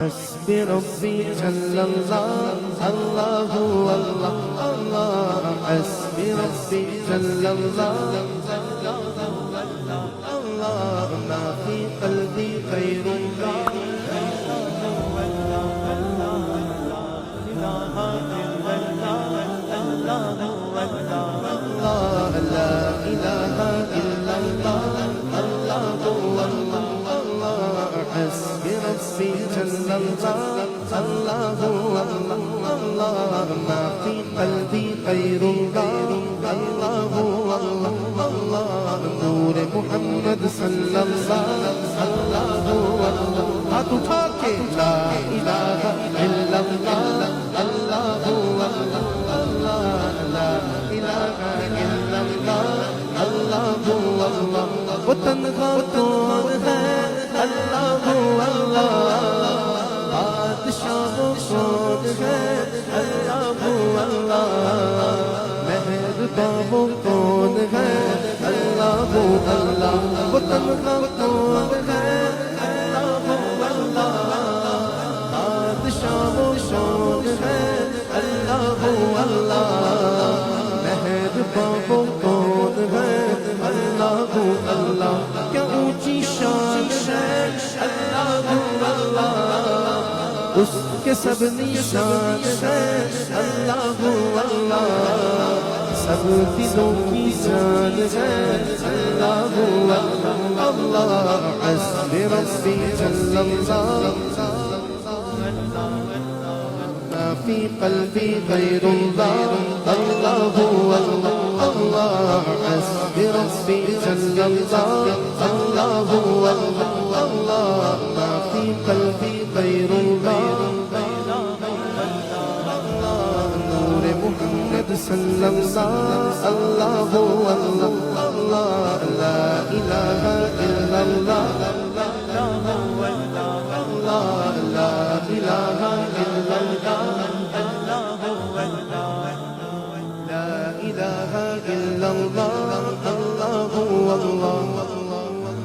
حسبي ربي جل الله الله الله الله حسبي ربي جل الله الله ما في قلبي غير الله لا إله إلا الله الله الله حسبي ربي جل الله الله الله ما في قلبي غير الله الله الله نور محمد صلی اللہ الله ہاتھ اٹھا کے لا الہ الا اللہ اللہ اللہ لا الہ الا اللہ اللہ اللہ وہ تنہا کون ہے اللہ اللہ بادشاہ کون ہے اللہ اللہ مہربان کون ہے اللہ اللہ وہ تنہا کون ہے اللہ اللہ بادشاہ کون ہے اللہ اللہ مہربان کون ہے اللہ اللہ کیا اونچی شان ہے اللہ اللہ اس کے سب نشان ہے اللہ اللہ سب دلوں کی جان ہے اللہ اللہ حسبی ربی جل اللہ ما في قلبي غير الله الله الله حسبي ربي جل الله الله الله ما في قلبي غير الله نور محمد صلى الله الله الله لا إله إلا الله الله لا إله إلا الله لا إله إلا الله